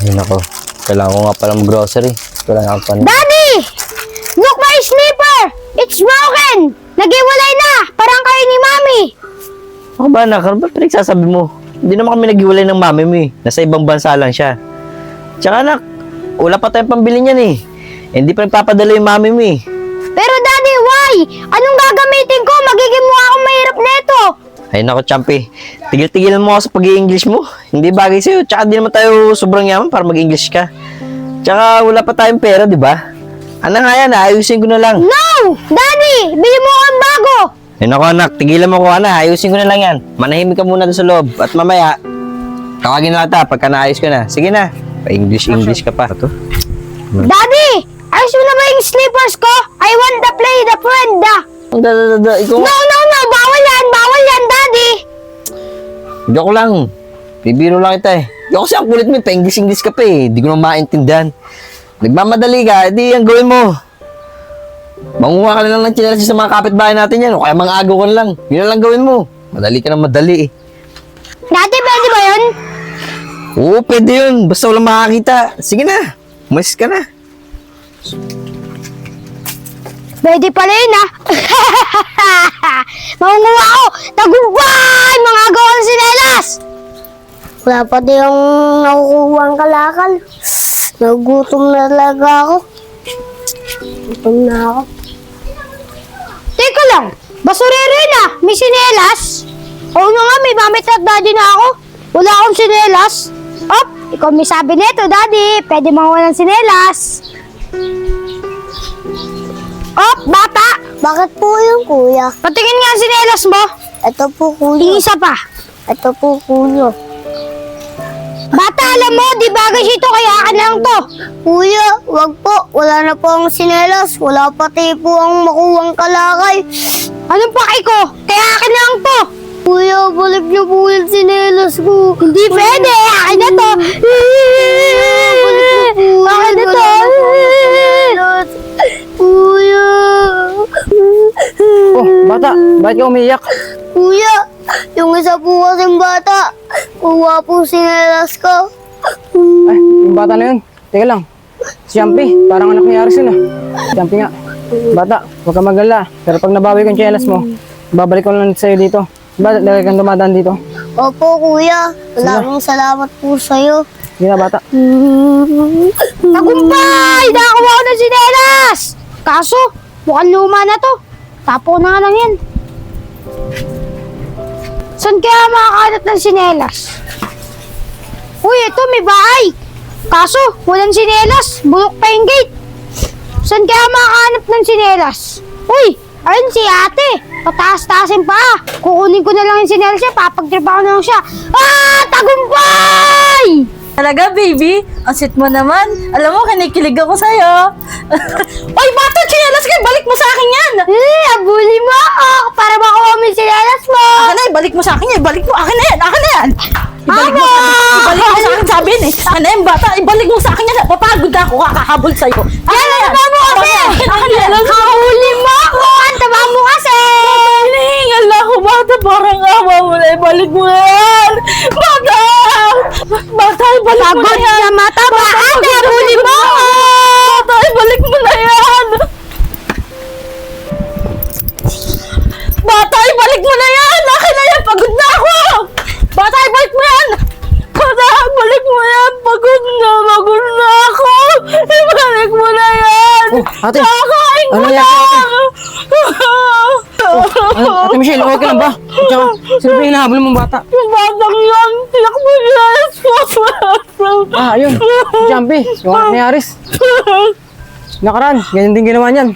Ay, nako. Kailangan ko nga palang grocery. Wala pa. Daddy! Look my slipper! It's broken! Naghiwalay na! Parang kayo ni Mami! Ako ba, anak? Ano ba pinagsasabi mo? Hindi naman kami naghiwalay ng mami mo eh. Nasa ibang bansa lang siya. Tsaka anak, wala pa tayong pambili niyan eh. Hindi pa nagpapadala yung mami mo eh. Pero Daddy, why? Anong gagamitin ko? Magiging mukha akong mahirap neto! Ay nako, Champi. Tigil-tigilan mo ako sa pag-i-English mo. Hindi bagay sa'yo. Tsaka di naman tayo sobrang yaman para mag-English ka. Tsaka wala pa tayong pera, di ba? Ano nga yan, ayusin ko na lang. No! Daddy! Bili mo akong bago! Ay nako anak, tigilan mo ko ana. Ayusin ko na lang yan. Manahimik ka muna doon sa loob. At mamaya, tawagin na kita pagka naayos ko na. Sige na. Pa-English ka pa. Ito. Daddy! Ayos mo na ba yung slippers ko? I want to play the friend, Ikaw No! Bawal yan, Daddy! Joke lang. Bibiro lang kita eh. Di ako kasi ang kulit mo, pa-English ka pa eh. Di ko na maintindihan. Nagmamadali ka, edi ang gawin mo. Manguha ka na lang ng tsinelas sa mga kapitbahay natin yan. O kaya mga agaw ka na lang. Yun na lang gawin mo. Madali ka na madali eh. Daddy, pwede ba yun? Oo, pwede yun. Basta walang makakita. Sige na. Umalis ka na. Pwede pala yun, ha? Mangunguha ako! Tagumpay! Mga agawang sinelas! Wala pa din yung nakukuha ang kalakal. Nagutom na talaga ako. Gutom na ako. Teka lang! Basurero na! May sinelas! Oo na nga, may mamit at daddy na ako. Wala akong sinelas. Op! Ikaw may sabi nito, daddy. Pwede makuha ng sinelas. Oh, bata! Bakit po yung kuya? Patingin nga ang sinelas mo. Ito po, kuya. Isa pa. Ito po, kuya. Bata, alam mo, di bagay ito, kaya akin lang to. Kuya, wag po. Wala na po ang sinelas. Wala pati po ang makuwang kalakay. Anong paki ko? Kaya akin lang to. Kuya, balik niyo po yung sinelas ko. Hindi pwede. Akin na to. Akin na to. Kuya! Oh, bata, bakit ka umiyak? Kuya! Yung isa po kasing bata, kuha po sinelas ko. Ay, yung bata na yun. Teka lang. Si Jumpy, parang anak ni Aris yun ah. Jumpy nga. Bata, huwag ka mag-alala. Pero pag nabawi ko yung tsinelas mo, babalik ko lang sa'yo dito. Ba, lagay kang dumadaan dito. Opo, kuya. Maraming salamat po sa'yo. Sige na, bata. Tagumpay! Nakakuha ko ng sinelas! Kaso, mukhang luma na to. Tapo na nga lang yan. Saan kaya makakalat ng sinelas? Uy, ito may bahay. Kaso, walang sinelas. Bulok pa yung gate. Saan kaya makahanap ng sinelas? Uy, ayun si ate. Pataas-taasin pa. Kukunin ko na lang yung sinelas niya. Papagtripa ko na lang siya. Ah! Tagumpay! Talaga, baby? Ang sweet mo naman. Alam mo, kinikilig ako sa'yo. Oy, bata! Chinelas ka! Balik mo sa akin yan! Abuli mo ako para makuha mo yung sinelas mo. Akin na, ibalik mo sa akin yan! Ibalik mo! Akin na yan! Akin na yan! Ibalik mo sa akin! Ibalik mo sa akin! Sabi eh! Akin na yan, bata! Ibalik mo sa akin yan! Papagod na ako! Kakahabol sa'yo! Akin na yan! Ano mo kasi? Akin na yan! Kahuli mo ako! Ang taba mo kasi! Hinihingal na ako, bata! Parang awa mo na! Ibalik mo na yan! Bata! Bata! Ibalik mo na Pagod yan! na mataba! Ate, abuli mo ako! Bata! Ibalik mo na yan! Bata, ibalik mo na yan! Akin na yan! Pagod na ako! Bata, ibalik mo yan! Bata, ibalik mo yan! Pagod na ako! Ibalik mo na yan! Oh, ate! Kakain Ano mo yan, na! Ate Michelle, okay ka lang ba? Tsaka, sino ba yung hinahabol mong bata? Yung batang yan! Tinakbo niya! Ah, ayun. Si Jumpy, yung anak ni Aris. Nakaraan, ganyan din ginawa niyan.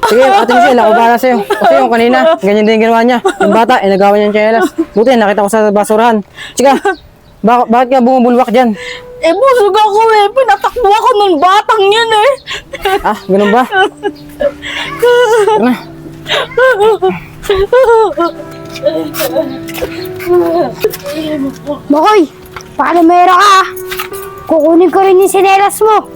Sige, Ate Michelle, ako bahala sa'yo. Kasi yung kanina, ganyan din ginawa niya. Yung bata, nagawa niya yung tsinelas. Buti, nakita ko sa basurahan. Sige, bakit ka bumubulwak dyan? Eh, busog ako eh! Pinatakbo ako ng batang yan eh! Ah, ganun ba? Ano? Makoy, pakalumero ka ah. Kukunin ko rin yung sinelas mo.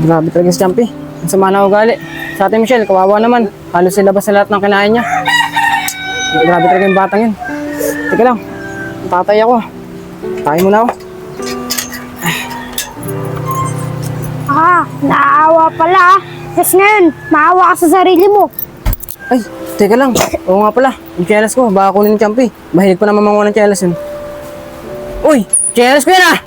Grabe talaga si Jumpy. Ang sama na ugali. sa Ate Michelle, kawawa naman. Halos silabas na lahat ng kinain niya. Grabe talaga yung batang yun. Teka lang, tatay ako. Kain muna ako. Naawa pala. Tapos ngayon, maawa ka sa sarili mo. Ay, teka lang. Oo nga pala, yung tsinelas ko, baka kunin ni Champi. Mahilig pa naman manguha ng tsinelas yun. Uy, tsinelas ko yan ah!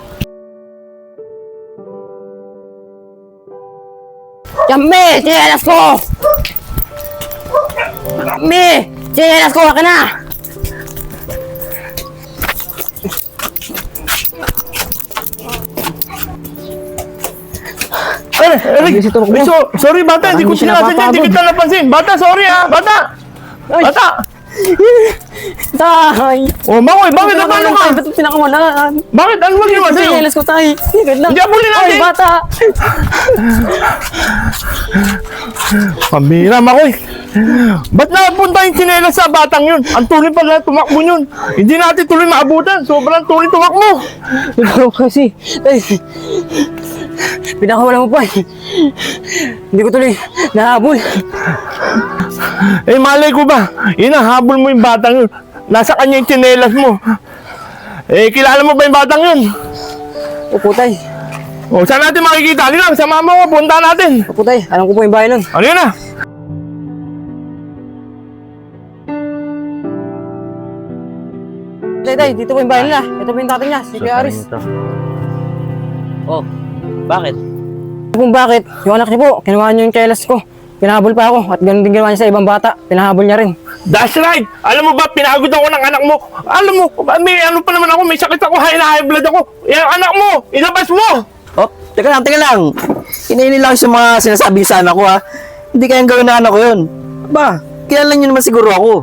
Champi, tsinelas ko! Champi, tsinelas ko, ka na! Eric, sorry bata, hindi ko Hindi siya sinasadya, hindi napapagod. kita napansin. Bata, sorry ah, bata! Ay. Bata! Tay! Oh, Makoy, bakit natalo ka? Ba't pinakawalaan? Bakit? Ano ba ginawa sa'yo? Tsinelas ko, tay! Wait lang. Hindi, abulin natin. Ay, bata! Pambira, Makoy. Ba't napunta yung tsinelas sa batang yun? Ang tuloy pala tumakbo yun. Hindi natin tuloy maabutan. Sobrang tuloy tumakbo. Ikaw kasi, tay, pinakawala mo pa eh. Hindi ko tuloy nahabol. Eh, malay ko ba? Inahabol mo yung batang yun. Nasa kanya yung tsinelas mo. Eh, kilala mo ba yung batang yun? Opo, tay. O, saan natin makikita? Halika, sa mama ko, punta natin. Opo, tay. Alam ko po yung bahay nun. Ano yun ah? Tay, tay, dito po yung bahay nila. Ito po yung tatay niya, si Kuya Aris. Oh, bakit? Kung bakit, yung anak niya po, kinuha niyo yung kelas ko. Pinahabol pa ako at ganun din ginawa niya sa ibang bata. Pinahabol niya rin. That's right! Alam mo ba, pinagod ako ng anak mo. Alam mo, may ano pa naman ako, may sakit ako, high blood ako. Yung anak mo, ilabas mo! Oh, teka lang. Inainin lang sa mga sinasabi niyo sa anak ko ha. Hindi kayang gawin na anak ko yun. Ba, kilala niyo naman siguro ako.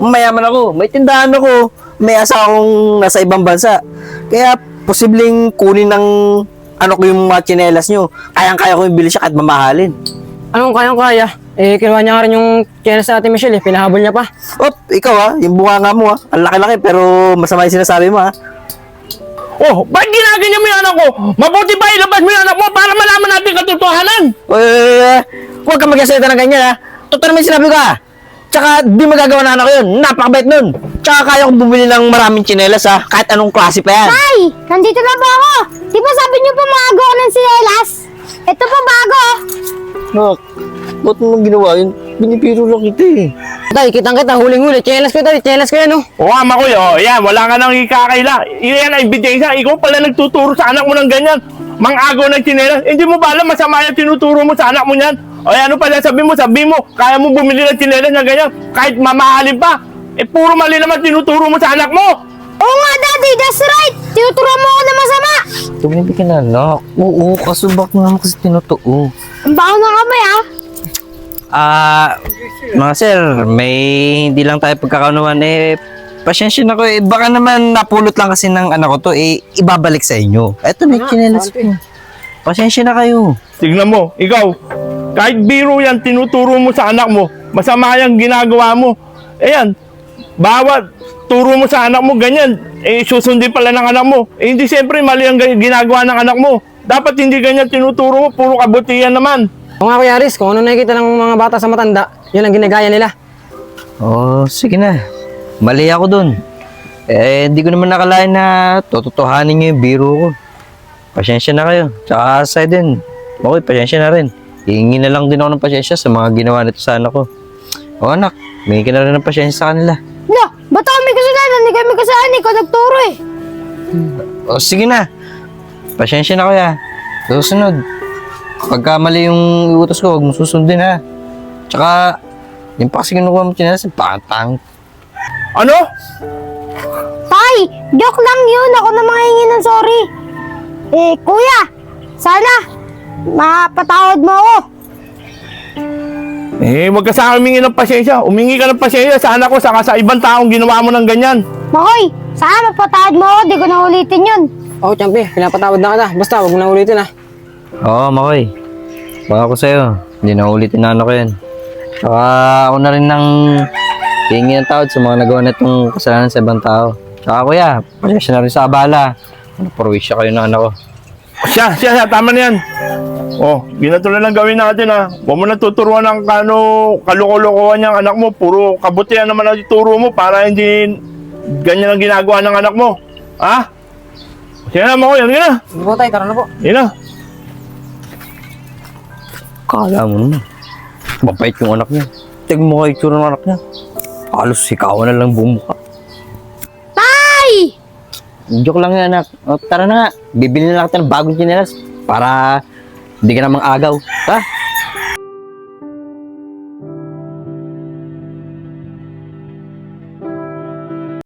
Mayaman ako, may tindahan ako, may asa akong nasa ibang bansa. Kaya, posibleng kunin ng ano ko yung mga tsinelas niyo. Kayang-kaya ko yung bili siya kahit mamahalin. Anong kayang-kaya? Eh, kinuha niya nga rin yung kelas sa Ate Michelle eh. Pinahabol niya pa. Oh, ikaw ha, yung bunga mo ha. Ang laki-laki pero masama yung sinasabi mo ha. Oh, ba't ginaganyan mo yung anak ko? Mabuti ba ilabas mo yung anak mo para malaman natin katotohanan? Huwag ka magkasalita ng ganyan ha. Totoo naman yung sinabi ko ha. Tsaka di magagawa na anak ko yun. Napakabait nun. Tsaka kaya kong bumili ng maraming tsinelas ha. Kahit anong klase pa yan. Tay, nandito na ba ako? Di ba sabi niyo pa maago ako ng sinelas? Ito pa bago. Nak, ba't mo ginawa yun? Binipiro lang kita eh. Tay, kitang-kita, huling-huli. Tsinelas ko, tay. Tsinelas ko yan, oh. Oo nga, Makoy, oh, yan, wala ka nang ikakaila. Yan ang ebidensya. Ikaw pala nagtuturo sa anak mo ng ganyan. Mang-agaw ng tsinelas. Hindi mo ba alam masama yung tinuturo mo sa anak mo niyan? O ano pala sabi mo, kaya mo bumili ng tsinelas na ganyan. Kahit mamahalin pa. Eh, puro mali naman tinuturo mo sa anak mo. Oo nga, Daddy, that's right. Tinuturo mo ako na masama. Tumibig ka na, nak. Oo, kasubak mo naman kasi tinutuo. Ang baho ng kamay, ah. Mga sir, may hindi lang tayo pagkakaunawan eh. Pasensya na ko eh. Baka naman napulot lang kasi ng anak ko to eh. Ibabalik sa inyo. Eto na yung tsinelas ko. Pasensya na kayo. Tignan mo, ikaw, kahit biro yan, tinuturo mo sa anak mo, masama yung ginagawa mo. Ayan, bawat turo mo sa anak mo, ganyan, eh susundin pala ng anak mo. Eh hindi siyempre mali ang ginagawa ng anak mo. Dapat hindi ganyan tinuturo mo, puro kabutihan naman. Oo nga, Kuya Aris, kung ano nakikita ng mga bata sa matanda, yun ang ginagaya nila. Oh, sige na. Mali ako dun. Eh, hindi ko naman nakalain na tototohanin niyo yung biro ko. Pasensya na kayo. Tsaka sa din. Okay, pasensya na rin. Hihingi na lang din ako ng pasensya sa mga ginawa nito sa anak ko. O anak, may ka na rin ng pasensya sa kanila. No, ba't ako may kasalanan? Hindi kami kasalanan. Ikaw nagturo eh. O sige na. Pasensya na kuya. Susunod. Pagka mali yung iutos ko, huwag mo susundin ha. Tsaka, yung pa kasi kinukuha mo chinelas, patang. Ano? Tay, joke lang yun. Ako na manghingi ng sorry. Eh, kuya, sana mapatawad mo ako. Eh, wag ka sa akin humingi ng pasensya. Umingi ka ng pasensya sa anak ko, saka sa ibang taong ginawa mo ng ganyan. Makoy, sana mapatawad mo ako. Di ko na ulitin yun. Oo, Champi, pinapatawad na kita. Basta, huwag mo na ulitin, ha. Oo, Makoy. Baka ko sa'yo. Hindi na ulitin na ano ko yan. Tsaka ako na rin nang hihingi ng tawad sa mga nagawa na itong kasalanan sa ibang tao. Tsaka kuya, pasensya na rin sa abala. Ano, porwisya kayo ng anak ko. Siya, tama na yan. Oh, ganito na lang gawin natin ha. Huwag mo na tuturuan ng kaloko-lokohan niyang anak mo. Puro kabutihan naman ang ituro mo para hindi ganyan ang ginagawa ng anak mo. Ha? Sige na, Makoy. Sige na. Sige po tay, tara na po. Sige na. Kala mo naman. Mabait yung anak niya. Tignan mo kayo itsura ng anak niya. Halos sikawan na lang buong mukha. Tay! Joke lang yan, anak. O, tara na nga. Bibili na lang kita ng bagong tsinelas para hindi ka na mang agaw. Ha?